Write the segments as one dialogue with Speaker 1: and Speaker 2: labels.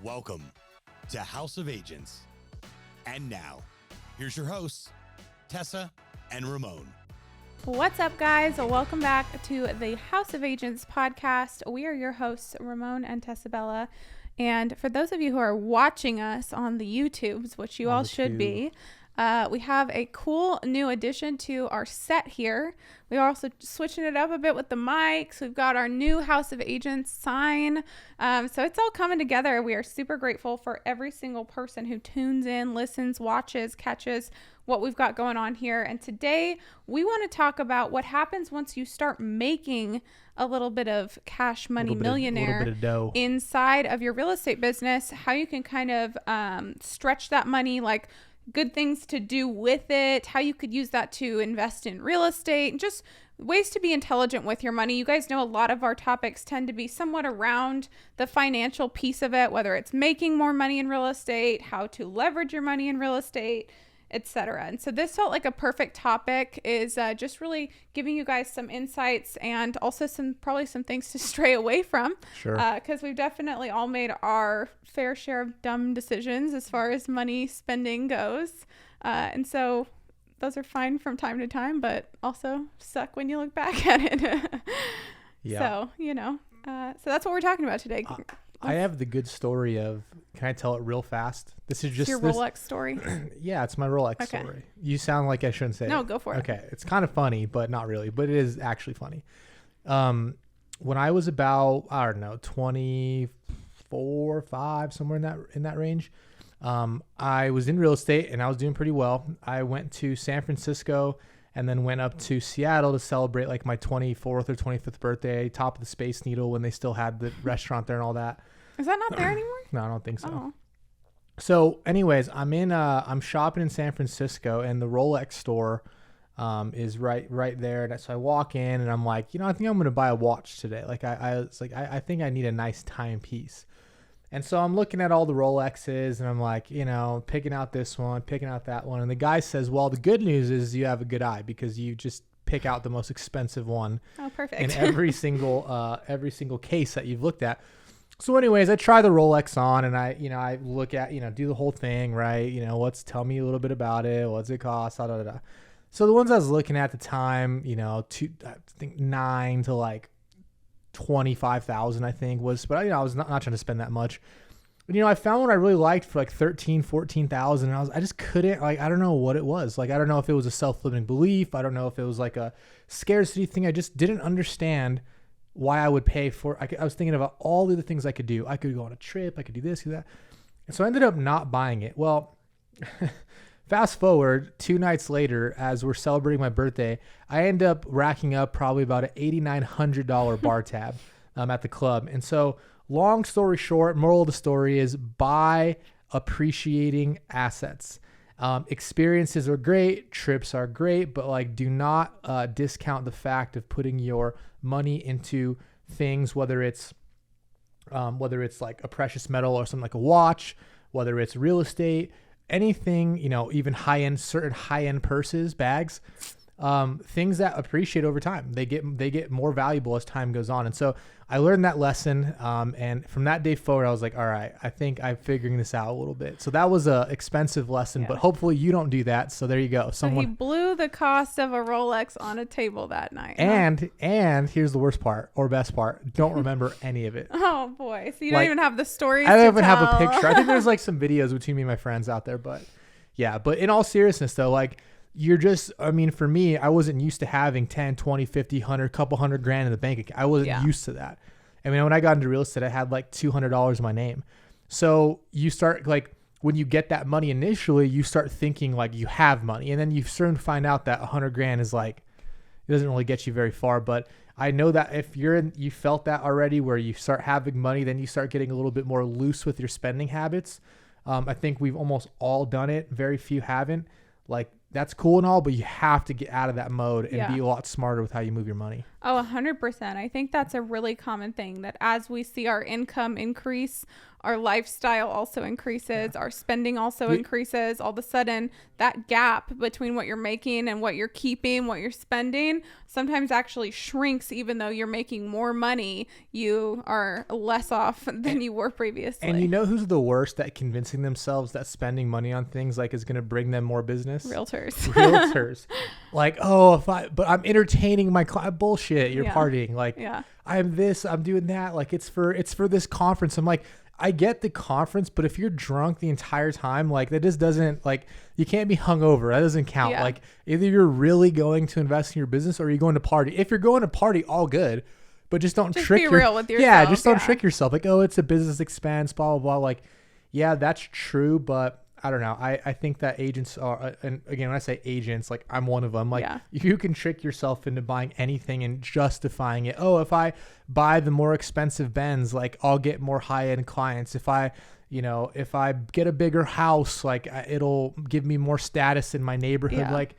Speaker 1: Welcome to House of Agents. And now, here's your hosts, Tessa and Ramon.
Speaker 2: What's up, guys? Welcome back to the House of Agents podcast. We are your hosts, Ramon and Tessabella. And for those of you who are watching us on the YouTubes, which you all should be, we have a cool new addition to our set here. We are also switching it up a bit with the mics. We've got our new House of Agents sign. So it's all coming together. We are super grateful for every single person who tunes in, listens, watches, catches what we've got going on here. And today we want to talk about what happens once you start making a little bit of cash money millionaire inside of your real estate business, how you can kind of stretch that money, like good things to do with it, how you could use that to invest in real estate, and just ways to be intelligent with your money. You guys know a lot of our topics tend to be somewhat around the financial piece of it, whether it's making more money in real estate, how to leverage your money in real estate, etc. And so this felt like a perfect topic, is just really giving you guys some insights and also probably some things to stray away from.
Speaker 3: Sure.
Speaker 2: Because we've definitely all made our fair share of dumb decisions as far as money spending goes. And so those are fine from time to time, but also suck when you look back at it.
Speaker 3: Yeah.
Speaker 2: So, so that's what we're talking about today.
Speaker 3: I have the good story of, can I tell it real fast? This is just
Speaker 2: your Rolex story.
Speaker 3: Yeah, it's my Rolex story. You sound like I shouldn't say it.
Speaker 2: No, go for it.
Speaker 3: Okay. It's kind of funny, but not really, but it is actually funny. When I was about, 24, 5, somewhere in that range, I was in real estate and I was doing pretty well. I went to San Francisco and then went up to Seattle to celebrate like my 24th or 25th birthday, top of the Space Needle, when they still had the restaurant there and all that.
Speaker 2: Is that not there anymore?
Speaker 3: No, I don't think so.
Speaker 2: Oh.
Speaker 3: So anyways, I'm shopping in San Francisco and the Rolex store is right there. And so I walk in and I'm like, I think I'm going to buy a watch today. Like I think I need a nice timepiece. And so I'm looking at all the Rolexes and I'm like, picking out this one, picking out that one. And the guy says, well, the good news is you have a good eye because you just pick out the most expensive one.
Speaker 2: Oh, perfect.
Speaker 3: In every single case that you've looked at. So anyways, I try the Rolex on and I look at, do the whole thing, right? Tell me a little bit about it. What's it cost? Da, da, da. So the ones I was looking at the time, I think 9 to like 25,000, I think was, but I was not trying to spend that much. But, I found one I really liked for like 13, 14,000. And I just couldn't, I don't know what it was. Like, I don't know if it was a self-limiting belief. I don't know if it was like a scarcity thing. I just didn't understand why I would pay for. I was thinking about all the other things I could do. I could go on a trip. I could do this, do that. And so I ended up not buying it. Well, fast forward 2 nights later, as we're celebrating my birthday, I end up racking up probably about an $8,900 bar tab at the club. And so long story short, moral of the story is buy appreciating assets. Experiences are great. Trips are great, but do not discount the fact of putting your money into things, whether it's like a precious metal or something like a watch, whether it's real estate, anything, even certain high-end purses, bags, things that appreciate over time. They get more valuable as time goes on. And so I learned that lesson. And from that day forward, I was like, all right, I think I'm figuring this out a little bit. So that was a expensive lesson, but hopefully you don't do that. So there you go.
Speaker 2: So he blew the cost of a Rolex on a table that night.
Speaker 3: And here's the worst part or best part. Don't remember any of it.
Speaker 2: Oh boy. So you don't even have the stories.
Speaker 3: I don't even have a picture. I think there's like some videos between me and my friends out there, but yeah, but in all seriousness though, for me, I wasn't used to having 10, 20, 50, 100, couple $100,000 in the bank account. I wasn't used to that. I mean, when I got into real estate, I had like $200 in my name. So you start when you get that money initially, you start thinking like you have money. And then you soon find out that $100,000 is it doesn't really get you very far. But I know that if you felt that already where you start having money, then you start getting a little bit more loose with your spending habits. I think we've almost all done it. Very few haven't. That's cool and all, but you have to get out of that mode and be a lot smarter with how you move your money.
Speaker 2: Oh, 100%. I think that's a really common thing, that as we see our income increase, our lifestyle also increases, our spending also increases. All of a sudden, that gap between what you're making and what you're keeping, what you're spending, sometimes actually shrinks. Even though you're making more money, you are less off than you were previously.
Speaker 3: And you know who's the worst at convincing themselves that spending money on things like is going to bring them more business? Realtors. Like, but I'm entertaining my client. Bullshit. You're partying. Like, I'm this, I'm doing that. Like, it's for this conference. I'm like, I get the conference, but if you're drunk the entire time, like, that just doesn't, like, you can't be hungover. That doesn't count. Like, either you're really going to invest in your business or you're going to party. If you're going to party, all good, but just don't trick
Speaker 2: be real with yourself.
Speaker 3: Just don't trick yourself. Like, oh, it's a business expense, blah, blah, blah. Like, yeah, that's true, but I don't know. I think that agents are, and again, when I say agents, like, I'm one of them. Like, you can trick yourself into buying anything and justifying it. Oh, if I buy the more expensive Benz, like, I'll get more high-end clients. If I get a bigger house, like, it'll give me more status in my neighborhood. Like,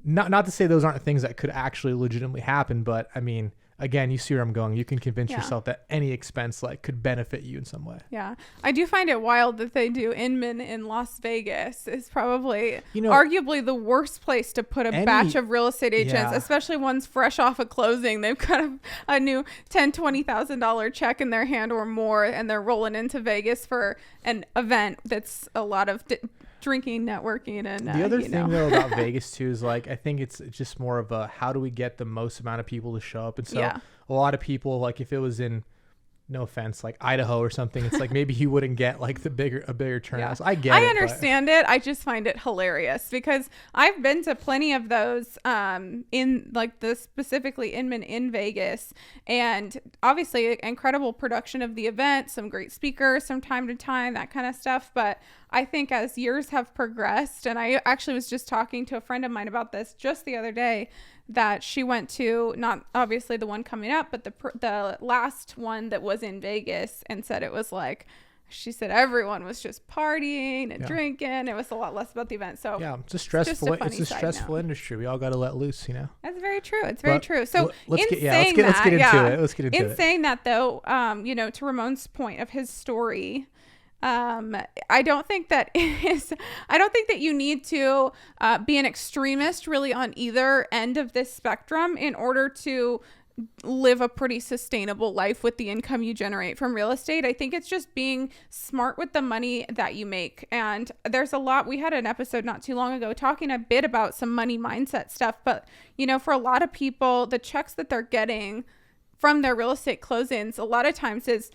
Speaker 3: not to say those aren't things that could actually legitimately happen, but I mean, again, you see where I'm going. You can convince yourself that any expense, like, could benefit you in some way.
Speaker 2: Yeah. I do find it wild that they do Inman in Las Vegas is probably arguably the worst place to put a batch of real estate agents, especially ones fresh off of closing. They've got a new $10,000, $20,000 check in their hand or more, and they're rolling into Vegas for an event that's a lot of drinking, networking, and
Speaker 3: the other thing though about Vegas too is, like, I think it's just more of a, how do we get the most amount of people to show up? And so a lot of people, like, if it was in, no offense, like Idaho or something, it's like maybe he wouldn't get like a bigger turnout. So I
Speaker 2: understand it. I just find it hilarious because I've been to plenty of those in like the specifically Inman in Vegas, and obviously incredible production of the event, some great speakers from time to time, that kind of stuff. But I think as years have progressed, and I actually was just talking to a friend of mine about this just the other day, that she went to, not obviously the one coming up, but the last one that was in Vegas, and said it was like, she said everyone was just partying and drinking. It was a lot less about the event. So
Speaker 3: it's a stressful industry. We all got to let loose, you know.
Speaker 2: That's very true. It's very true. So
Speaker 3: let's get into it.
Speaker 2: In saying that though, to Ramon's point of his story, I don't think that you need to be an extremist really on either end of this spectrum in order to live a pretty sustainable life with the income you generate from real estate. I think it's just being smart with the money that you make. And there's a lot, we had an episode not too long ago talking a bit about some money mindset stuff, but for a lot of people, the checks that they're getting from their real estate closings a lot of times is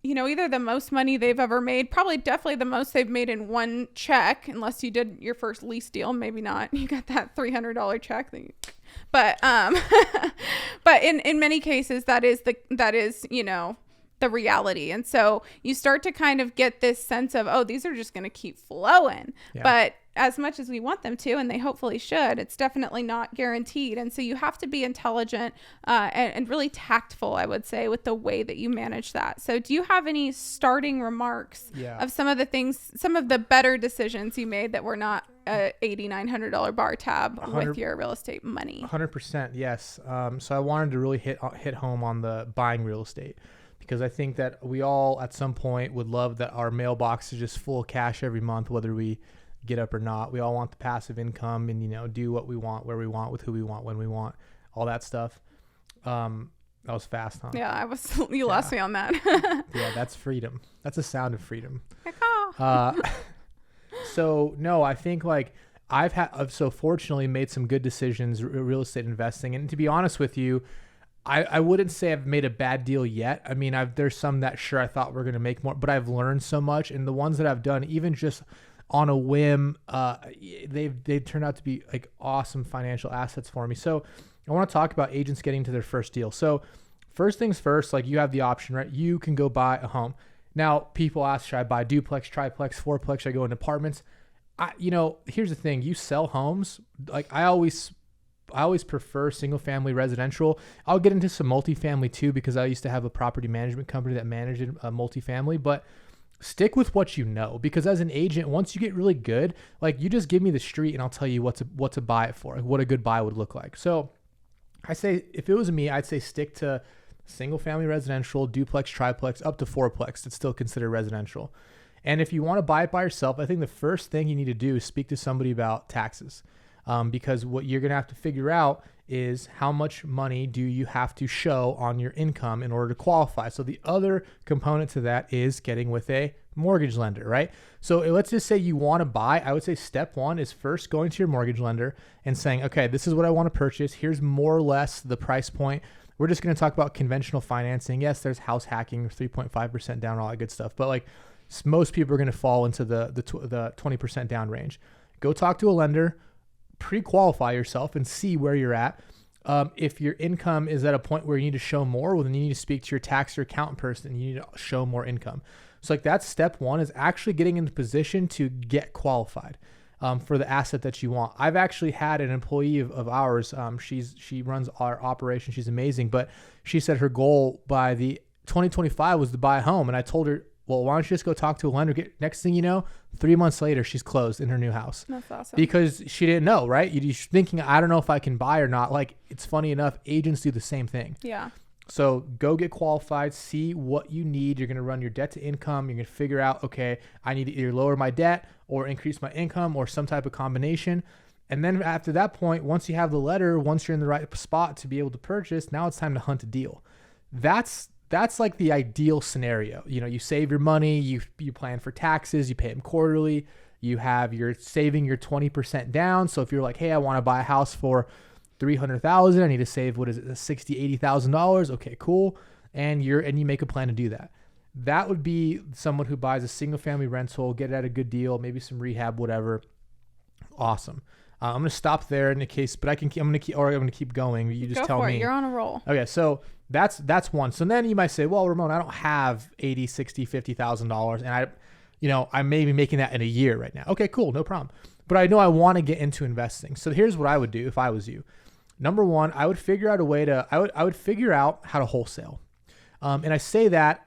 Speaker 2: either the most money they've ever made, probably definitely the most they've made in one check, unless you did your first lease deal, maybe not. You got that $300 check. But in many cases, that is the reality. And so you start to kind of get this sense of, oh, these are just going to keep flowing. Yeah. But as much as we want them to, and they hopefully should, it's definitely not guaranteed. And so you have to be intelligent and really tactful, I would say, with the way that you manage that. So do you have any starting remarks of some of the things, some of the better decisions you made that were not a $8,900 bar tab with your real estate money?
Speaker 3: 100%. Yes. So I wanted to really hit home on the buying real estate, because I think that we all at some point would love that our mailbox is just full of cash every month, whether we get up or not. We all want the passive income and, do what we want, where we want, with who we want, when we want, all that stuff. That was fast, huh?
Speaker 2: Yeah, you lost me on that.
Speaker 3: Yeah, that's freedom. That's a sound of freedom. So no, I think like I've so fortunately made some good decisions real estate investing. And to be honest with you, I wouldn't say I've made a bad deal yet. I mean, there's some that sure I thought we're going to make more, but I've learned so much. And the ones that I've done, even just on a whim, they've turned out to be like awesome financial assets for me. So I want to talk about agents getting to their first deal. So first things first, like you have the option, right? You can go buy a home. Now people ask, should I buy duplex, triplex, fourplex? Should I go in apartments? Here's the thing. You sell homes. Like I always prefer single family residential. I'll get into some multifamily too, because I used to have a property management company that managed a multifamily, but stick with what you know, because as an agent, once you get really good, like you just give me the street and I'll tell you what to buy it for, like what a good buy would look like. So I say if it was me, I'd say stick to single family residential, duplex, triplex, up to fourplex. It's still considered residential. And if you want to buy it by yourself, I think the first thing you need to do is speak to somebody about taxes. Because what you're going to have to figure out is how much money do you have to show on your income in order to qualify. So the other component to that is getting with a mortgage lender, right? So let's just say you want to buy. I would say step one is first going to your mortgage lender and saying, okay, this is what I want to purchase. Here's more or less the price point. We're just going to talk about conventional financing. Yes, there's house hacking, 3.5% down, all that good stuff. But like most people are going to fall into the 20% down range. Go talk to a lender, pre-qualify yourself and see where you're at. If your income is at a point where you need to show more, well, then you need to speak to your tax or accountant person. You need to show more income. So like that's step one, is actually getting into position to get qualified for the asset that you want. I've actually had an employee of ours. She runs our operation. She's amazing, but she said her goal by the 2025 was to buy a home. And I told her, well, why don't you just go talk to a lender? Next thing you know, 3 months later, she's closed in her new house.
Speaker 2: That's awesome.
Speaker 3: Because she didn't know, right? You're thinking, I don't know if I can buy or not. Like, it's funny enough, agents do the same thing.
Speaker 2: Yeah.
Speaker 3: So go get qualified, see what you need. You're going to run your debt to income. You're going to figure out, okay, I need to either lower my debt or increase my income or some type of combination. And then after that point, once you have the letter, once you're in the right spot to be able to purchase, now it's time to hunt a deal. That's like the ideal scenario. You know, you save your money, you plan for taxes, you pay them quarterly, you're saving your 20% down. So if you're like, hey, I want to buy a house for $300,000, I need to save, what is it, $60,000-$80,000. Okay, cool. And you make a plan to do that. That would be someone who buys a single family rental, get it at a good deal, maybe some rehab, whatever. Awesome. I'm going to stop there in the case, but I'm going to keep going. You just tell me.
Speaker 2: You're on a roll.
Speaker 3: Okay. So that's one. So then you might say, well, Ramon, I don't have $80,000, $60,000, $50,000. And I may be making that in a year right now. Okay, cool. No problem. But I know I want to get into investing. So here's what I would do if I was you. Number one, I would figure out I would figure out how to wholesale. And I say that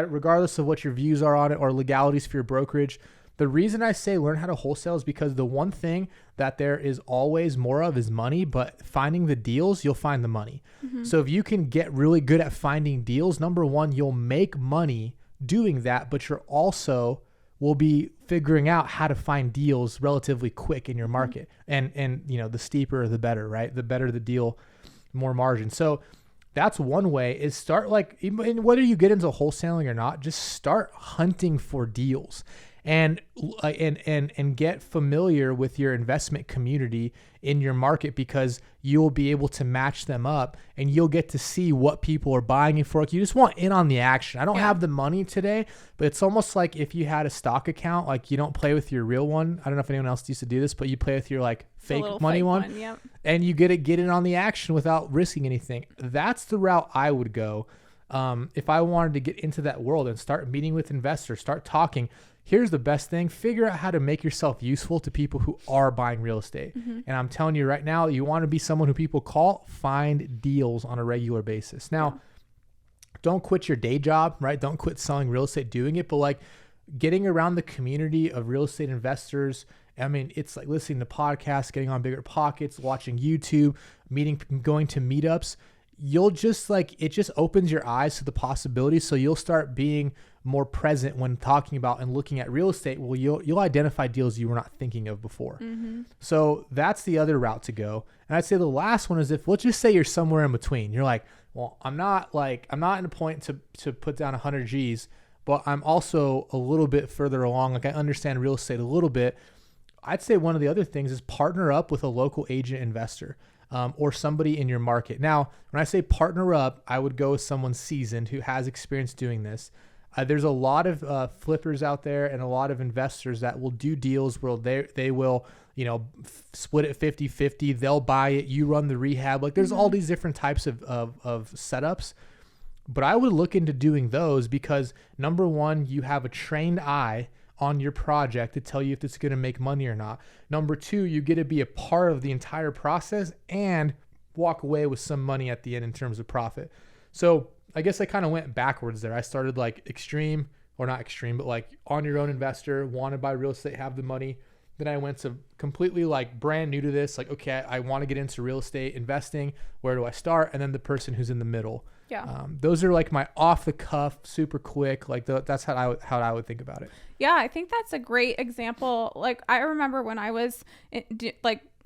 Speaker 3: regardless of what your views are on it or legalities for your brokerage. The reason I say learn how to wholesale is because the one thing that there is always more of is money, but finding the deals, you'll find the money. Mm-hmm. So if you can get really good at finding deals, number one, you'll make money doing that, but you're also will be figuring out how to find deals relatively quick in your market. Mm-hmm. And the steeper, the better, right? The better the deal, more margin. So that's one way, is start whether you get into wholesaling or not, just start hunting for deals. And get familiar with your investment community in your market, because you'll be able to match them up and you'll get to see what people are buying it for. You just want in on the action. I don't have the money today, but it's almost like if you had a stock account, like you don't play with your real one. I don't know if anyone else used to do this, but you play with your like fake money one. Yep. And you get in on the action without risking anything. That's the route I would go. If I wanted to get into that world and start meeting with investors, start talking. Here's the best thing. Figure out how to make yourself useful to people who are buying real estate. Mm-hmm. And I'm telling you right now, you want to be someone who people call, find deals on a regular basis. Now, don't quit your day job, right? Don't quit selling real estate doing it, but like getting around the community of real estate investors. I mean, it's like listening to podcasts, getting on Bigger Pockets, watching YouTube, going to meetups. You'll just it just opens your eyes to the possibilities. So you'll start being more present when talking about and looking at real estate. Well, you'll identify deals you were not thinking of before. Mm-hmm. So that's the other route to go. And I'd say the last one is, if let's just say you're somewhere in between. You're like, well, I'm not in a point to put down 100 G's, but I'm also a little bit further along. Like I understand real estate a little bit. I'd say one of the other things is partner up with a local agent investor. Or somebody in your market. Now, when I say partner up, I would go with someone seasoned who has experience doing this. There's a lot of flippers out there and a lot of investors that will do deals where they will, split it 50-50. They'll buy it. You run the rehab. Like there's all these different types of setups. But I would look into doing those because, number one, you have a trained eye on your project to tell you if it's going to make money or not. Number two, you get to be a part of the entire process and walk away with some money at the end in terms of profit. So I guess I kind of went backwards there. I started like extreme, or not extreme, but like on your own investor, want to buy real estate, have the money. Then I went to completely like brand new to this. Like, okay, I want to get into real estate investing. Where do I start? And then the person who's in the middle.
Speaker 2: Yeah.
Speaker 3: Those are like my off the cuff, super quick. Like that's how I would think about it.
Speaker 2: Yeah, I think that's a great example. Like I remember when I was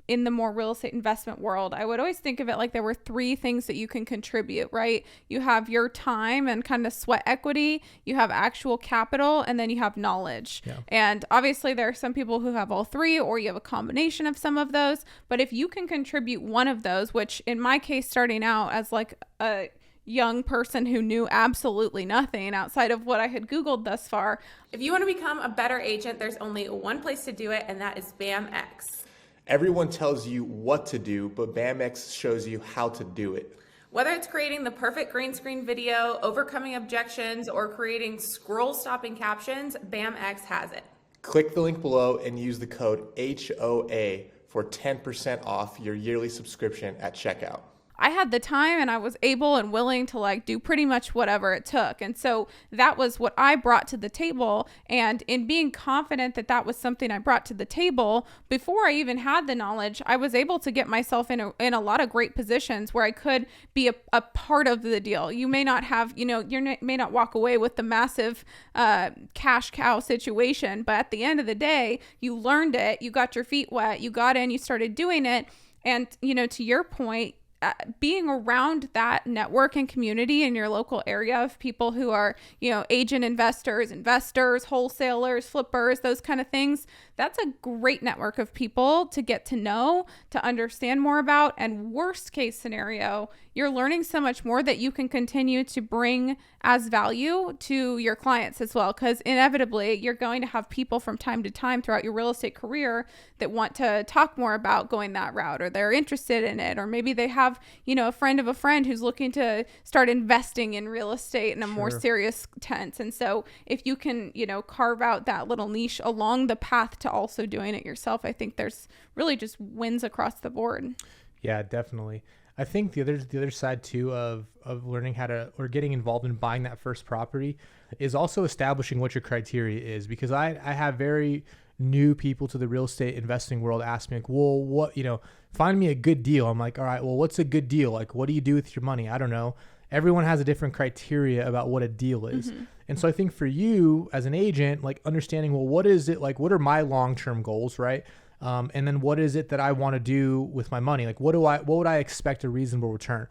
Speaker 2: in the more real estate investment world, I would always think of it like there were 3 things that you can contribute, right? You have your time and kind of sweat equity, you have actual capital, and then you have knowledge.
Speaker 3: Yeah.
Speaker 2: And obviously there are some people who have all 3, or you have a combination of some of those. But if you can contribute one of those, which in my case, starting out as like a young person who knew absolutely nothing outside of what I had Googled thus far. If you want to become a better agent, there's only one place to do it, and that is BAMX.
Speaker 4: Everyone tells you what to do, but BAMX shows you how to do it.
Speaker 2: Whether it's creating the perfect green screen video, overcoming objections, or creating scroll-stopping captions, BAMX has it.
Speaker 4: Click the link below and use the code HOA for 10% off your yearly subscription at checkout.
Speaker 2: I had the time and I was able and willing to like do pretty much whatever it took. And so that was what I brought to the table. And in being confident that that was something I brought to the table, before I even had the knowledge, I was able to get myself in a lot of great positions where I could be a part of the deal. You may not have, you may not walk away with the massive cash cow situation, but at the end of the day, you learned it, you got your feet wet, you got in, you started doing it. And, to your point, being around that network and community in your local area of people who are, agent investors, wholesalers, flippers, those kind of things, that's a great network of people to get to know, to understand more about. And worst case scenario, you're learning so much more that you can continue to bring as value to your clients as well. Because inevitably, you're going to have people from time to time throughout your real estate career that want to talk more about going that route, or they're interested in it, or maybe they have, a friend of a friend who's looking to start investing in real estate in a more serious tense. And so if you can, carve out that little niche along the path to also doing it yourself, I think there's really just wins across the board.
Speaker 3: Yeah, definitely. I think the other side too of learning how to, or getting involved in buying that first property, is also establishing what your criteria is. Because I have very new people to the real estate investing world ask me like, well, what, find me a good deal. I'm like, all right, well, what's a good deal? Like, what do you do with your money? I don't know. Everyone has a different criteria about what a deal is. Mm-hmm. And so I think for you as an agent, like understanding, well, what is it? Like, what are my long-term goals? Right. And then what is it that I want to do with my money? Like, what would I expect a reasonable return?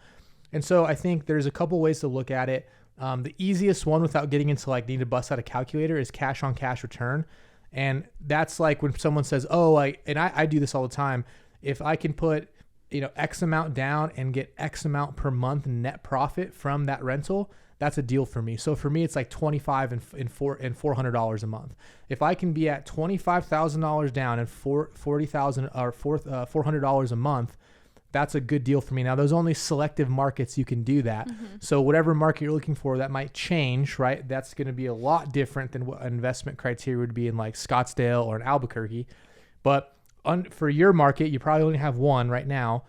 Speaker 3: And so I think there's a couple ways to look at it. The easiest one, without getting into like need to bust out a calculator, is cash on cash return. And that's like when someone says, I do this all the time. If I can put, X amount down and get X amount per month net profit from that rental, that's a deal for me. So for me, it's like $25 and $400 a month. If I can be at $25,000 down and $40,000 or $400 a month, that's a good deal for me. Now, there's only selective markets you can do that. Mm-hmm. So whatever market you're looking for, that might change, right? That's going to be a lot different than what investment criteria would be in like Scottsdale or in Albuquerque. But for your market, you probably only have one right now.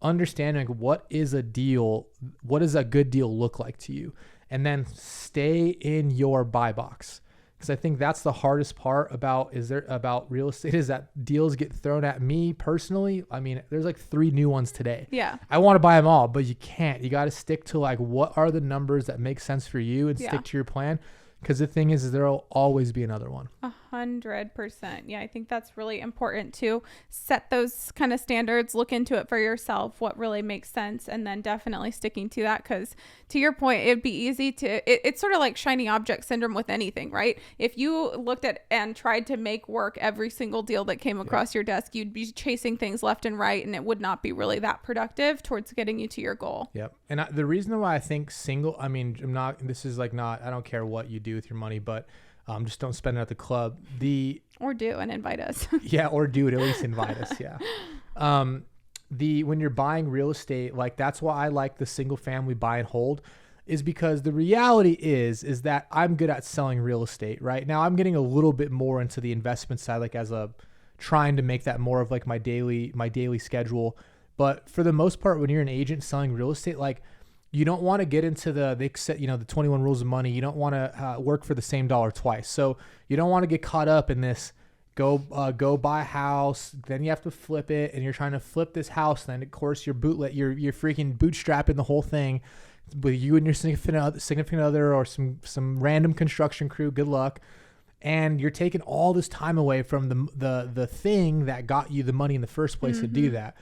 Speaker 3: Understanding what is a deal, what does a good deal look like to you? And then stay in your buy box. Because I think that's the hardest part about real estate, is that deals get thrown at me personally. I mean, there's like 3 new ones today.
Speaker 2: Yeah.
Speaker 3: I want to buy them all, but you can't. You got to stick to like, what are the numbers that make sense for you, and stick to your plan. Because the thing is there'll always be another one.
Speaker 2: 100%. Yeah, I think that's really important to set those kind of standards, look into it for yourself, what really makes sense, and then definitely sticking to that. Because to your point, it'd be easy it's sort of like shiny object syndrome with anything, right? If you looked at and tried to make work every single deal that came across your desk, you'd be chasing things left and right, and it would not be really that productive towards getting you to your goal.
Speaker 3: Yep. And the reason why I think I don't care what you do with your money, but just don't spend it at the club.
Speaker 2: Or do and invite us.
Speaker 3: Yeah, or do it, at least invite us. Yeah. When you're buying real estate, like that's why I like the single family buy and hold, is because the reality is that I'm good at selling real estate. Right now, I'm getting a little bit more into the investment side, like trying to make that more of like my daily schedule. But for the most part, when you're an agent selling real estate, like, you don't want to get into the 21 rules of money. You don't want to work for the same dollar twice. So you don't want to get caught up in this go buy a house, then you have to flip it, and you're trying to flip this house, and then of course you're freaking bootstrapping the whole thing with you and your significant other or some random construction crew. Good luck. And you're taking all this time away from the thing that got you the money in the first place to do that.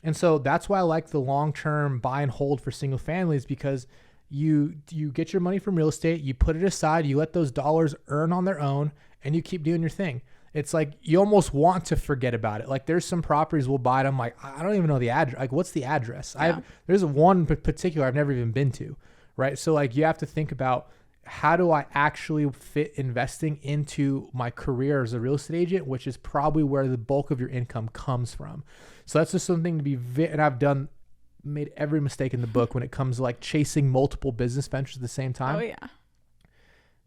Speaker 3: And so that's why I like the long-term buy and hold for single families, because you get your money from real estate, you put it aside, you let those dollars earn on their own, and you keep doing your thing. It's like you almost want to forget about it. Like there's some properties we'll buy, and I'm like, I don't even know the address. Like, what's the address?
Speaker 2: Yeah.
Speaker 3: There's one particular I've never even been to, right? So like you have to think about, how do I actually fit investing into my career as a real estate agent, which is probably where the bulk of your income comes from. So that's just something to be, and I've made every mistake in the book when it comes to like chasing multiple business ventures at the same time.
Speaker 2: Oh yeah.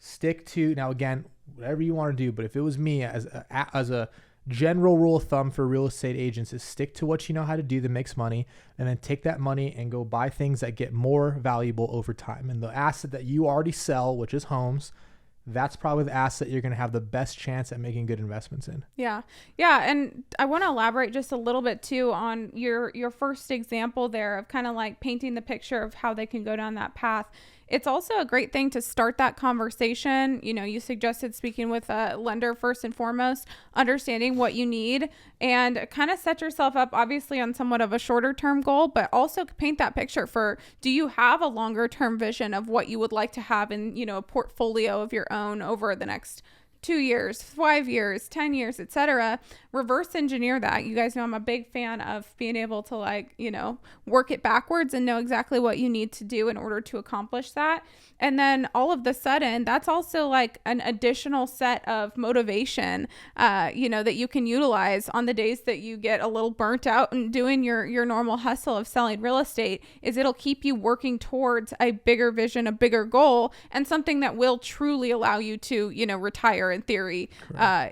Speaker 3: Stick to, now again, whatever you want to do, but if it was me, as a general rule of thumb for real estate agents, is stick to what you know how to do that makes money, and then take that money and go buy things that get more valuable over time. And the asset that you already sell, which is homes, that's probably the asset you're going to have the best chance at making good investments in.
Speaker 2: Yeah. Yeah. And I want to elaborate just a little bit too on your first example there of kind of like painting the picture of how they can go down that path. It's also a great thing to start that conversation. You know, you suggested speaking with a lender first and foremost, understanding what you need, and kind of set yourself up obviously on somewhat of a shorter term goal, but also paint that picture for, do you have a longer term vision of what you would like to have in, you know, a portfolio of your own over the next 2 years, 5 years, 10 years, etc. Reverse engineer that. You guys know I'm a big fan of being able to, like, you know, work it backwards and know exactly what you need to do in order to accomplish that. And then all of the sudden, that's also like an additional set of motivation, you know, that you can utilize on the days that you get a little burnt out and doing your normal hustle of selling real estate. Is it'll keep you working towards a bigger vision, a bigger goal, and something that will truly allow you to, you know, retire in theory,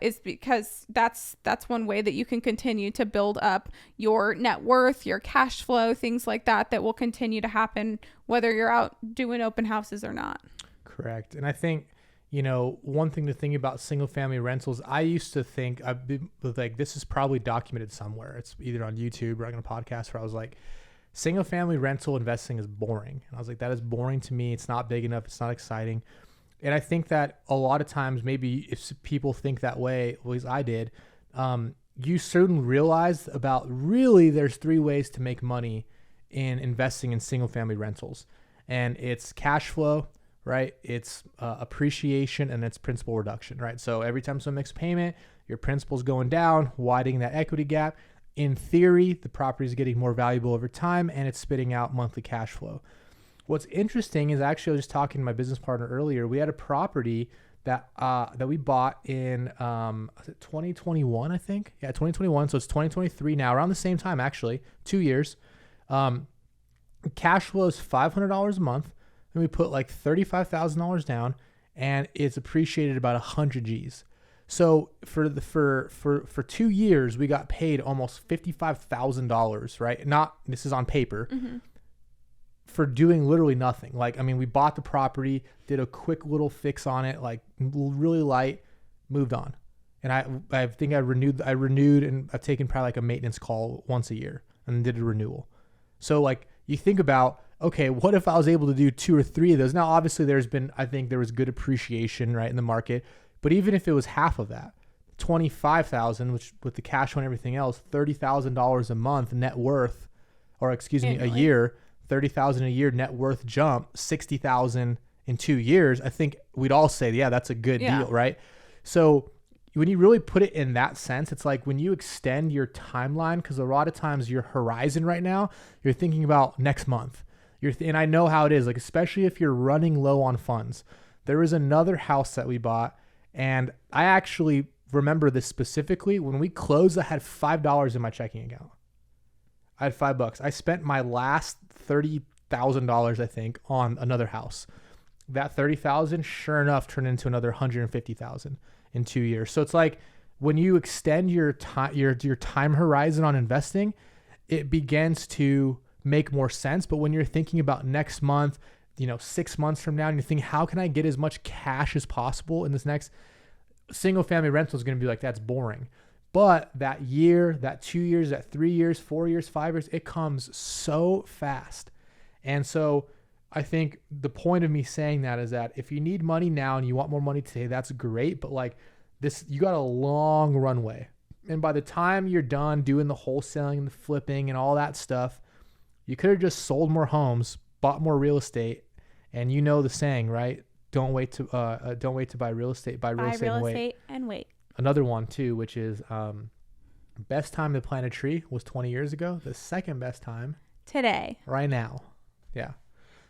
Speaker 2: is because that's one way that you can continue to build up your net worth, your cash flow, things like that will continue to happen whether you're out doing open houses or not.
Speaker 3: Correct. And I think, you know, one thing to think about single family rentals, I used to think, I've been like, this is probably documented somewhere. It's either on YouTube or on a podcast, where I was like, single family rental investing is boring. And I was like, that is boring to me. It's not big enough. It's not exciting. And I think that a lot of times, maybe if people think that way, at least I did, you certainly realize about really there's 3 ways to make money in investing in single family rentals. And it's cash flow, right? It's appreciation, and it's principal reduction, right? So every time someone makes a payment, your principal's going down, widening that equity gap. In theory, the property is getting more valuable over time, and it's spitting out monthly cash flow. What's interesting is, actually, I was just talking to my business partner earlier. We had a property that we bought in 2021, I think. Yeah, 2021. So it's 2023 now, around the same time, actually, 2 years. Cash flow is $500 a month. And we put like $35,000 down, and it's appreciated about 100 G's. So for 2 years, we got paid almost $55,000, right? This is on paper. Mm-hmm. For doing literally nothing. Like, I mean, we bought the property, did a quick little fix on it, like really light, moved on. And I think I renewed, and I've taken probably like a maintenance call once a year and did a renewal. So like, you think about, okay, what if I was able to do 2 or 3 of those? Now, obviously I think there was good appreciation, right, in the market, but even if it was half of that, $25,000, which with the cash flow and everything else, $30,000 a month net worth, or excuse me, a year, $30,000 a year net worth jump, $60,000 in 2 years, I think we'd all say, yeah, that's a good deal, right? So when you really put it in that sense, it's like when you extend your timeline, because a lot of times your horizon right now, you're thinking about next month. And I know how it is, like, especially if you're running low on funds. There was another house that we bought, and I actually remember this specifically. When we closed, I had $5 in my checking account. I had $5. I spent my last $30,000, I think, on another house. That $30,000, sure enough, turned into another $150,000 in 2 years. So it's like when you extend your time horizon on investing, it begins to make more sense. But when you're thinking about next month, 6 months from now, and you're thinking, how can I get as much cash as possible in this next? single family rental is going to be like, that's boring. But that year, that 2 years, that 3 years, 4 years, 5 years, it comes so fast. And so I think the point of me saying that is that if you need money now and you want more money today, that's great. But like this, you got a long runway. And by the time you're done doing the wholesaling and the flipping and all that stuff, you could have just sold more homes, bought more real estate. And you know the saying, right? Don't wait to buy real estate. Buy real estate
Speaker 2: and wait.
Speaker 3: Another one too, which is best time to plant a tree was 20 years ago. The second best time
Speaker 2: today,
Speaker 3: right now. Yeah.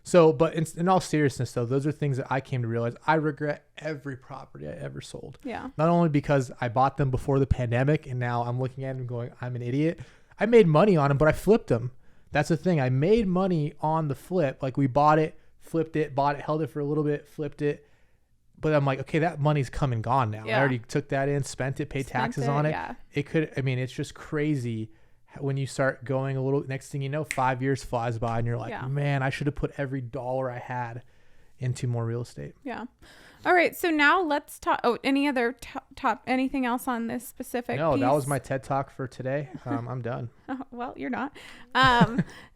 Speaker 3: So, but in all seriousness, though, those are things that I came to realize. I regret every property I ever sold.
Speaker 2: Yeah.
Speaker 3: Not only because I bought them before the pandemic and now I'm looking at them going, I'm an idiot. I made money on them, but I flipped them. That's the thing. I made money on the flip. Like we bought it, flipped it, bought it, held it for a little bit, flipped it. But I'm like, okay, that money's come and gone now.
Speaker 2: Yeah.
Speaker 3: I already took that in, spent it, paid taxes on it.
Speaker 2: Yeah.
Speaker 3: It's just crazy when you start going a little, next thing you know, 5 years flies by and you're like, man, I should have put every dollar I had into more real estate.
Speaker 2: Yeah. All right. So now let's talk. Oh, any other top, anything else on this specific
Speaker 3: No,
Speaker 2: piece?
Speaker 3: that was my TED Talk for today. I'm done.
Speaker 2: Oh, well, you're not.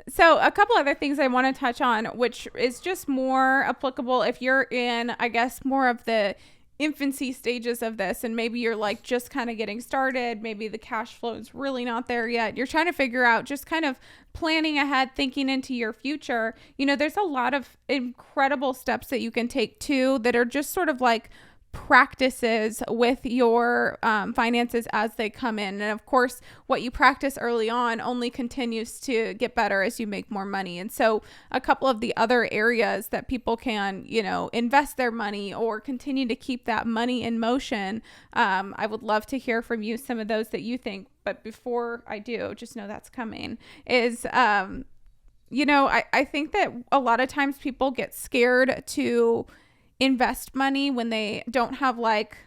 Speaker 2: So a couple other things I want to touch on, which is just more applicable if you're in, I guess, more of the infancy stages of this, and maybe you're like just kind of getting started, maybe the cash flow is really not there yet, you're trying to figure out, just kind of planning ahead, thinking into your future. You know, there's a lot of incredible steps that you can take too that are just sort of like practices with your finances as they come in. And of course, what you practice early on only continues to get better as you make more money. And so a couple of the other areas that people can, you know, invest their money or continue to keep that money in motion. I would love to hear from you some of those that you think, but before I do, just know that's coming, is you know, I think that a lot of times people get scared to invest money when they don't have like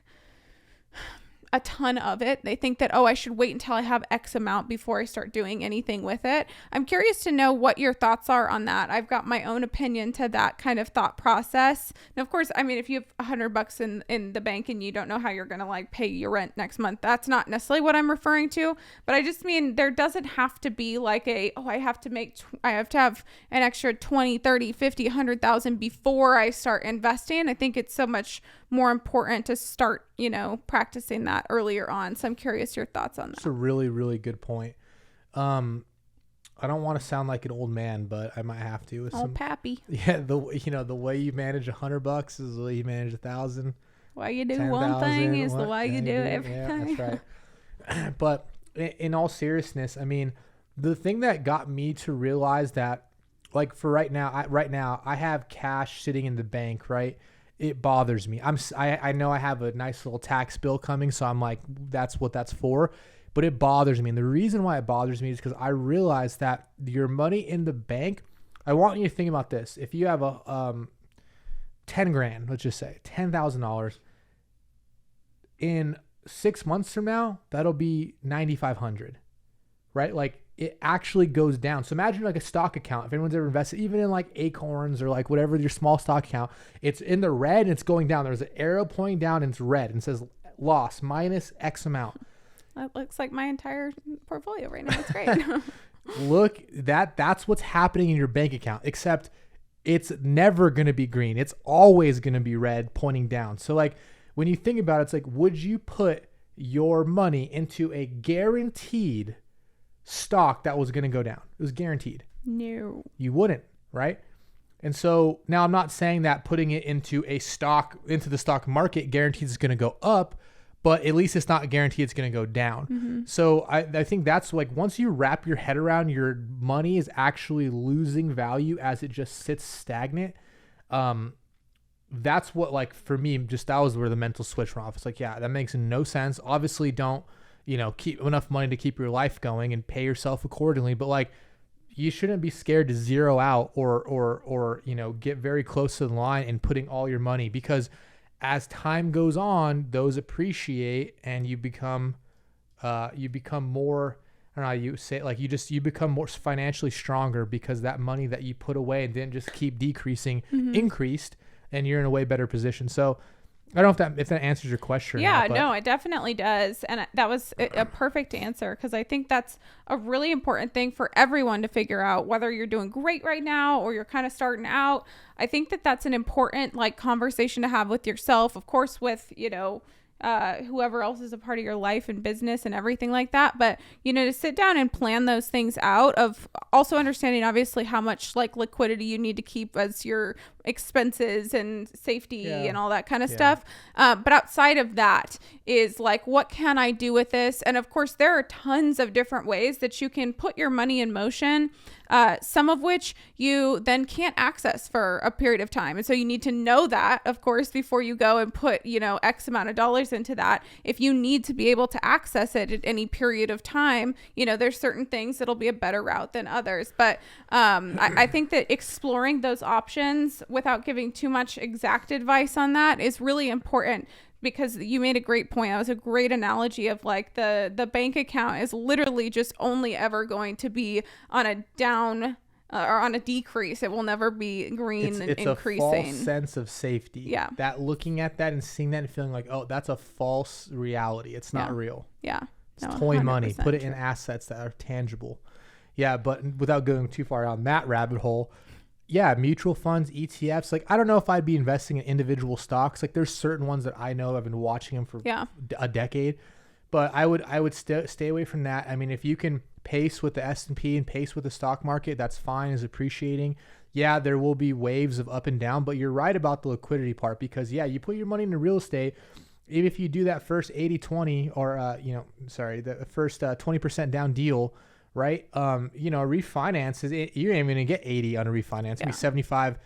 Speaker 2: a ton of it. They think that, oh, I should wait until I have X amount before I start doing anything with it. I'm curious to know what your thoughts are on that. I've got my own opinion to that kind of thought process. And of course, I mean, if you have $100 in the bank and you don't know how you're going to like pay your rent next month, that's not necessarily what I'm referring to. But I just mean there doesn't have to be like I have to have an extra 20, 30, 50, 100,000 before I start investing. I think it's so much more important to start, you know, practicing that earlier on. So I'm curious your thoughts on that.
Speaker 3: That's a really, really good point. I don't want to sound like an old man, but I might have to. With
Speaker 2: old pappy.
Speaker 3: Yeah, the way you manage $100 is the way you manage 1,000.
Speaker 2: Why you do one thing is the way you do everything.
Speaker 3: Yeah, that's right. But in all seriousness, I mean, the thing that got me to realize that, like for right now, I have cash sitting in the bank, right? It bothers me. I know I have a nice little tax bill coming, so I'm like, that's what that's for. But it bothers me. And the reason why it bothers me is because I realize that your money in the bank, I want you to think about this. If you have a 10 grand, let's just say $10,000, in 6 months from now, that'll be 9,500, right? Like it actually goes down. So imagine like a stock account. If anyone's ever invested, even in like Acorns or like whatever your small stock account, it's in the red and it's going down. There's an arrow pointing down and it's red and says loss minus X amount.
Speaker 2: That looks like my entire portfolio right now. It's great.
Speaker 3: Look, that's what's happening in your bank account, except it's never going to be green. It's always going to be red pointing down. So like when you think about it, it's like, would you put your money into a guaranteed stock that was going to go down? It was guaranteed.
Speaker 2: No.
Speaker 3: You wouldn't, right? And so now I'm not saying that putting it into the stock market guarantees it's going to go up, but at least it's not guaranteed it's going to go down.
Speaker 2: Mm-hmm.
Speaker 3: So I think that's like, once you wrap your head around your money is actually losing value as it just sits stagnant. That's what, like, for me, just that was where the mental switch went off. It's like, yeah, that makes no sense. Obviously don't, keep enough money to keep your life going and pay yourself accordingly. But like, you shouldn't be scared to zero out or get very close to the line and putting all your money, because as time goes on, those appreciate and you become more, I don't know how you say it, like you become more financially stronger because that money that you put away and didn't just keep decreasing, increased, and you're in a way better position. So I don't know if that answers your question.
Speaker 2: Yeah,
Speaker 3: or not,
Speaker 2: no, it definitely does. And that was a perfect answer, because I think that's a really important thing for everyone to figure out, whether you're doing great right now or you're kind of starting out. I think that that's an important like conversation to have with yourself, of course, with, whoever else is a part of your life and business and everything like that. But, to sit down and plan those things out, of also understanding obviously how much like liquidity you need to keep as your expenses and safety and all that kind of stuff. But outside of that is like, what can I do with this? And of course, there are tons of different ways that you can put your money in motion, some of which you then can't access for a period of time. And so you need to know that, of course, before you go and put, X amount of dollars into that. If you need to be able to access it at any period of time, there's certain things that'll be a better route than others. But I think that exploring those options without giving too much exact advice on that is really important, because you made a great point. That was a great analogy of like the bank account is literally just only ever going to be on a down or on a decrease. It will never be green and increasing.
Speaker 3: It's a false sense of safety.
Speaker 2: Yeah.
Speaker 3: That looking at that and seeing that and feeling like, oh, that's a false reality. It's not real.
Speaker 2: Yeah.
Speaker 3: It's toy money. Put it in assets that are tangible. Yeah, but without going too far down that rabbit hole, mutual funds, ETFs. Like, I don't know if I'd be investing in individual stocks. Like, there's certain ones that I know I've been watching them for a decade, but I would stay away from that. I mean, if you can pace with the S&P and pace with the stock market, that's fine, is appreciating. Yeah, there will be waves of up and down, but you're right about the liquidity part, because you put your money into real estate. Even if you do that first 80-20 or, the first 20% down deal, right? Refinance you're even going to get 80 on a refinance, maybe 75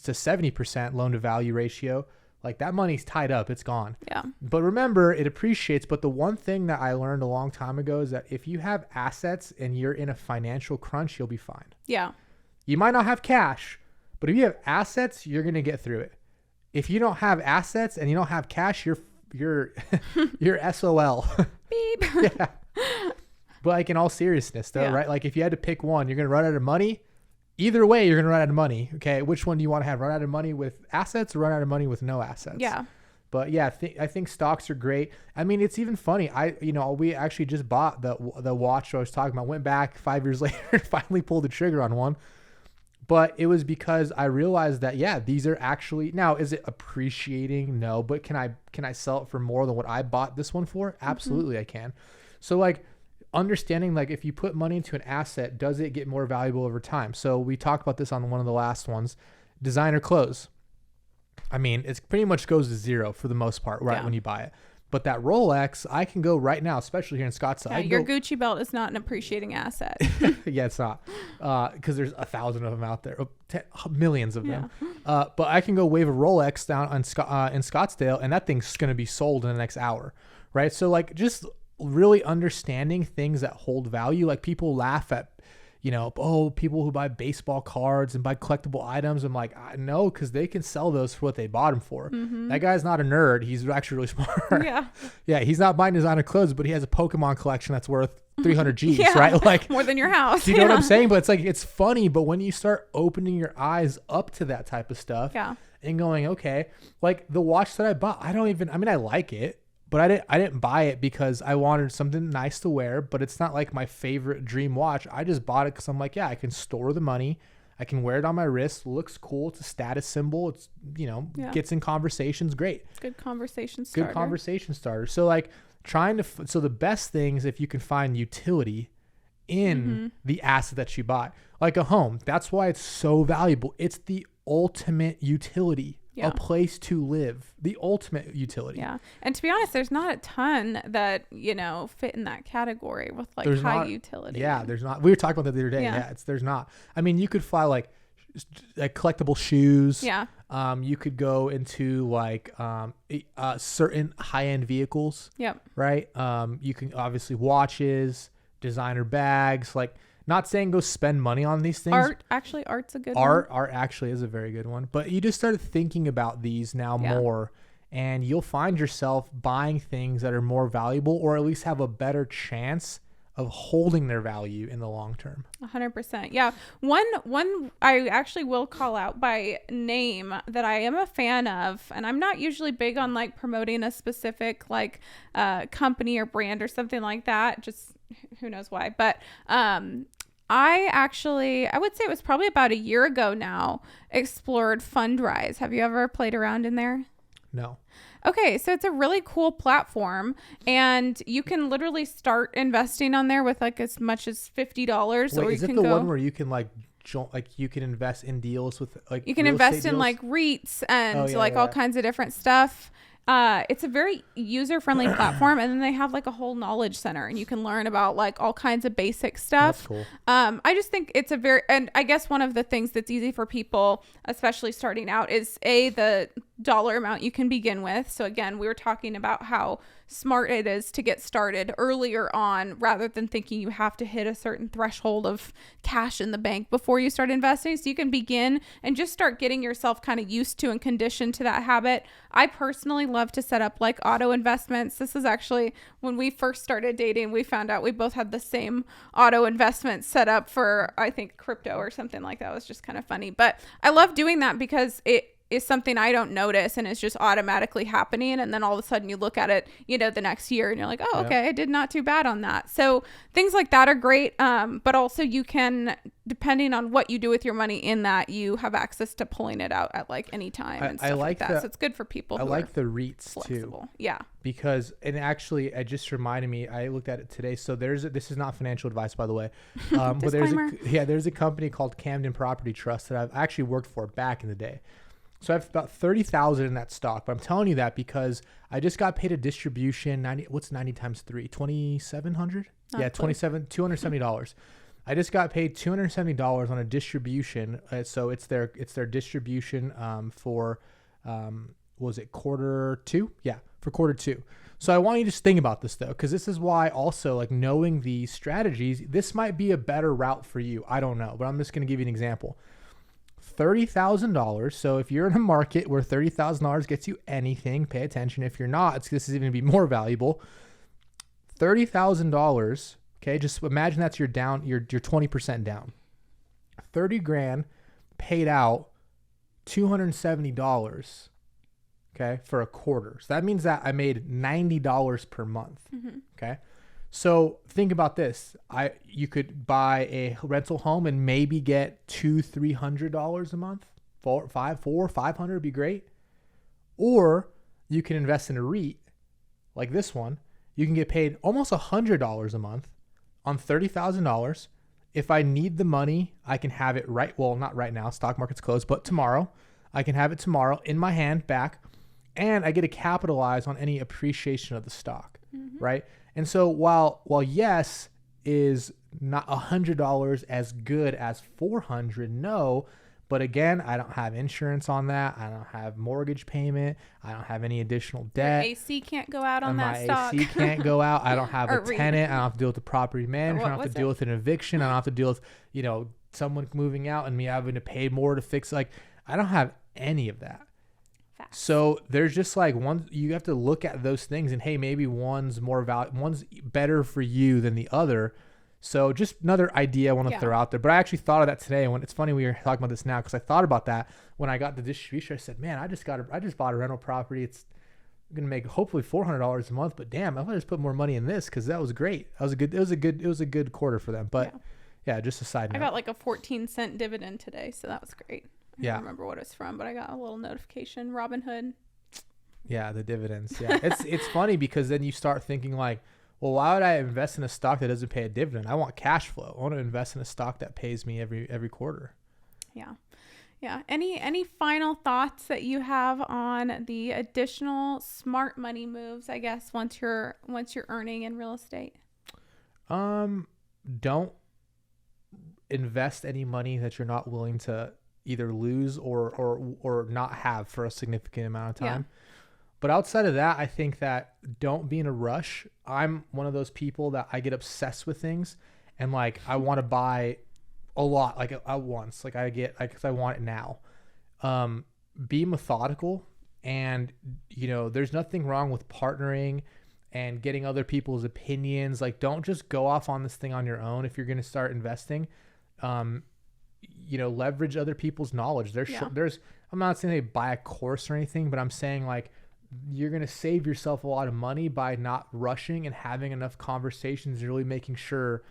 Speaker 3: to 70% loan to value ratio. Like, that money's tied up, it's gone.
Speaker 2: Yeah.
Speaker 3: But remember, it appreciates. But the one thing that I learned a long time ago is that if you have assets and you're in a financial crunch, you'll be fine. Yeah. You might not have cash, but if you have assets, you're going to get through it. If you don't have assets and you don't have cash, you're SOL. Beep. Yeah. But like, in all seriousness though, right? Like, if you had to pick one, you're going to run out of money. Either way, you're going to run out of money. Okay. Which one do you want to have? Run out of money with assets or run out of money with no assets? Yeah. But I think stocks are great. I mean, it's even funny. We actually just bought the watch I was talking about, went back 5 years later and finally pulled the trigger on one. But it was because I realized that, these are actually, now, is it appreciating? No. But can I sell it for more than what I bought this one for? Absolutely, I can. So like, understanding, like, if you put money into an asset, does it get more valuable over time? So we talked about this on one of the last ones. Designer clothes, I mean, it pretty much goes to zero for the most part, right? When you buy it. But that Rolex, I can go right now, especially here in Scottsdale.
Speaker 2: Your Gucci belt is not an appreciating asset.
Speaker 3: It's not, because there's 1,000 of them out there, millions of them. But I can go wave a Rolex down in Scottsdale, and that thing's going to be sold in the next hour, right? So like, just really understanding things that hold value. Like, people laugh at, people who buy baseball cards and buy collectible items. I'm like, no, because they can sell those for what they bought them for. That guy's not a nerd. He's actually really smart. Yeah. He's not buying designer clothes, but he has a Pokemon collection that's worth 300 G's, right? Like,
Speaker 2: more than your house.
Speaker 3: Do you know what I'm saying? But it's like, it's funny, but when you start opening your eyes up to that type of stuff and going, okay, like the watch that I bought, I like it. But I didn't buy it because I wanted something nice to wear, but it's not like my favorite dream watch. I just bought it because I'm like, I can store the money. I can wear it on my wrist. Looks cool. It's a status symbol. It's, gets in conversations. Great.
Speaker 2: Good conversation starter.
Speaker 3: Good conversation starter. So like, so the best thing is if you can find utility in the asset that you bought, like a home. That's why it's so valuable. It's the ultimate utility. A place to live, the ultimate utility. Yeah.
Speaker 2: And to be honest, there's not a ton that, fit in that category with like utility.
Speaker 3: Yeah, there's not. We were talking about that the other day. Yeah, there's not. I mean, you could fly like collectible shoes. Yeah. You could go into like certain high-end vehicles. Yep. Right? You can obviously watches, designer bags, like, not saying go spend money on these things.
Speaker 2: Art's a good one.
Speaker 3: Art actually is a very good one. But you just start thinking about these now more, and you'll find yourself buying things that are more valuable, or at least have a better chance of holding their value in the long term.
Speaker 2: 100%. Yeah. One I actually will call out by name that I am a fan of, and I'm not usually big on like promoting a specific like company or brand or something like that. Just who knows why. But I would say it was probably about a year ago now, explored Fundrise. Have you ever played around in there?
Speaker 3: No.
Speaker 2: Okay, so it's a really cool platform, and you can literally start investing on there with like as much as $50.
Speaker 3: Wait,
Speaker 2: or
Speaker 3: is
Speaker 2: you
Speaker 3: it
Speaker 2: can
Speaker 3: the
Speaker 2: go,
Speaker 3: one where you can like you can invest in deals with like
Speaker 2: you can
Speaker 3: real
Speaker 2: invest
Speaker 3: estate
Speaker 2: in
Speaker 3: deals?
Speaker 2: like REITs and
Speaker 3: Oh, yeah,
Speaker 2: like
Speaker 3: yeah,
Speaker 2: all
Speaker 3: yeah.
Speaker 2: kinds of different stuff. It's a very user-friendly platform, and then they have like a whole knowledge center, and you can learn about like all kinds of basic stuff.
Speaker 3: That's cool.
Speaker 2: I just think it's and I guess one of the things that's easy for people, especially starting out, is the dollar amount you can begin with. So again, we were talking about how smart it is to get started earlier on rather than thinking you have to hit a certain threshold of cash in the bank before you start investing. So you can begin and just start getting yourself kind of used to and conditioned to that habit. I personally love to set up like auto investments. This is actually when we first started dating, we found out we both had the same auto investment set up for, I think, crypto or something like that. It was just kind of funny. But I love doing that because it is something I don't notice and it's just automatically happening. And then all of a sudden you look at it, the next year and you're like, oh, okay, I did not too bad on that. So things like that are great. But also you can, depending on what you do with your money in that, you have access to pulling it out at like any time and stuff like that. So it's good for people.
Speaker 3: I like the REITs
Speaker 2: flexible.
Speaker 3: too.
Speaker 2: Yeah.
Speaker 3: Because, and actually it just reminded me, I looked at it today. So this is not financial advice, by the way. But there's a company called Camden Property Trust that I've actually worked for back in the day. So I have about 30,000 in that stock, but I'm telling you that because I just got paid a distribution. 90 times 3? 2,700? Yeah, $270. I just got paid $270 on a distribution. So it's their distribution for was it quarter 2? Yeah, for quarter 2. So I want you to just think about this though, because this is why also like knowing the strategies, this might be a better route for you. I don't know, but I'm just going to give you an example. $30,000. So if you're in a market where $30,000 gets you anything, pay attention. If you're not, this is even going to be more valuable. $30,000. Okay. Just imagine that's your 20% down. 30 grand paid out $270. Okay. For a quarter. So that means that I made $90 per month. Mm-hmm. Okay. So think about this. You could buy a rental home and maybe get $200-$300 a month. $500 would be great. Or you can invest in a REIT like this one. You can get paid almost $100 a month on $30,000. If I need the money, I can have it not right now. Stock market's closed, but tomorrow. I can have it tomorrow in my hand back, and I get to capitalize on any appreciation of the stock, right? And so while yes is not $100 as good as $400, no, but again, I don't have insurance on that. I don't have mortgage payment. I don't have any additional debt.
Speaker 2: Your AC can't go out on that stock.
Speaker 3: My AC can't go out. I don't have a tenant. I don't have to deal with the property manager. I don't have to deal with an eviction. I don't have to deal with, someone moving out and me having to pay more to fix. Like, I don't have any of that. Facts. So there's just like you have to look at those things and hey, maybe one's better for you than the other. So just another idea I want to throw out there. But I actually thought of that today. And it's funny we were talking about this now because I thought about that when I got the distribution. I said, man, I just bought a rental property. It's going to make hopefully $400 a month. But damn, I'm going to just put more money in this because that was great. It was a good quarter for them. But yeah, just a side note.
Speaker 2: I got like a 14-cent dividend today, so that was great. I don't remember what it's from, but I got a little notification. Robinhood.
Speaker 3: Yeah, the dividends. Yeah, it's funny because then you start thinking like, well, why would I invest in a stock that doesn't pay a dividend? I want cash flow. I want to invest in a stock that pays me every quarter.
Speaker 2: Yeah. Any final thoughts that you have on the additional smart money moves? I guess once you're earning in real estate.
Speaker 3: Don't invest any money that you're not willing to either lose or not have for a significant amount of time. Yeah. But outside of that, I think that don't be in a rush. I'm one of those people that I get obsessed with things and like I want to buy a lot like at once. Like because I want it now. Be methodical and there's nothing wrong with partnering and getting other people's opinions. Like, don't just go off on this thing on your own. If you're going to start investing, leverage other people's knowledge. I'm not saying they buy a course or anything, but I'm saying like, you're going to save yourself a lot of money by not rushing and having enough conversations and really making sure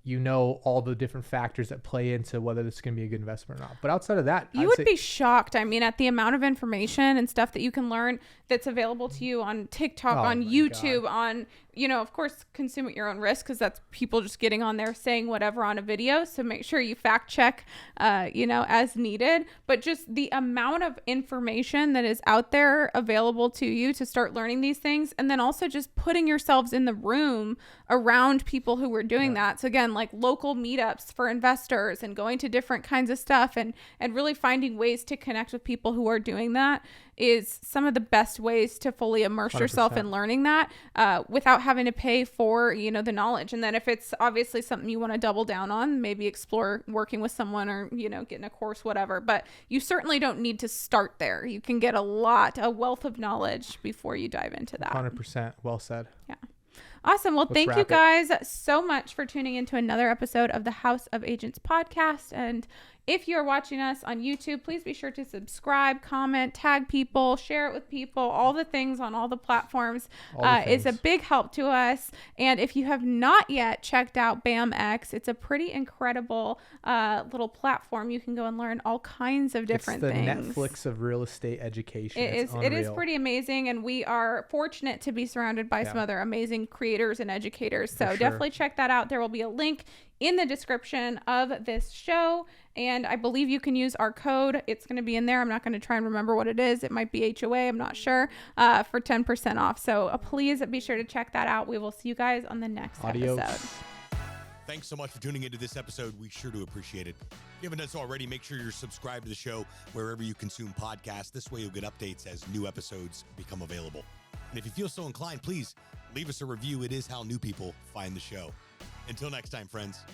Speaker 3: you know all the different factors that play into whether this is going to be a good investment or not. But outside of that,
Speaker 2: you would be shocked. I mean, at the amount of information and stuff that you can learn that's available to you on TikTok, on YouTube, on, of course, consume at your own risk, because that's people just getting on there saying whatever on a video. So make sure you fact check, as needed. But just the amount of information that is out there available to you to start learning these things. And then also just putting yourselves in the room around people who are doing that. So again, like local meetups for investors and going to different kinds of stuff and really finding ways to connect with people who are doing that is some of the best ways to fully immerse 100%. Yourself in learning that without having to pay for, the knowledge. And then if it's obviously something you want to double down on, maybe explore working with someone or, getting a course, whatever. But you certainly don't need to start there. You can get a wealth of knowledge before you dive into that.
Speaker 3: 100%. Well said.
Speaker 2: Yeah. Awesome. Well, thank you guys so much for tuning into another episode of the House of Agents podcast. And if you're watching us on YouTube, please be sure to subscribe, comment, tag people, share it with people. All the things on all the platforms is a big help to us. And if you have not yet checked out BAMX, it's a pretty incredible little platform. You can go and learn all kinds of different things.
Speaker 3: It's the Netflix of real estate education.
Speaker 2: It is pretty amazing. And we are fortunate to be surrounded by some other amazing creators and educators. So definitely check that out. There will be a link in the description of this show, and I believe you can use our code. It's going to be in there. I'm not going to try and remember what it is. It might be HOA. I'm not sure, for 10% off. So please be sure to check that out. We will see you guys on the next episode.
Speaker 1: Thanks so much for tuning into this episode. We sure do appreciate it. If you haven't done so already, make sure you're subscribed to the show wherever you consume podcasts. This way you'll get updates as new episodes become available. And if you feel so inclined, please leave us a review. It is how new people find the show. Until next time, friends.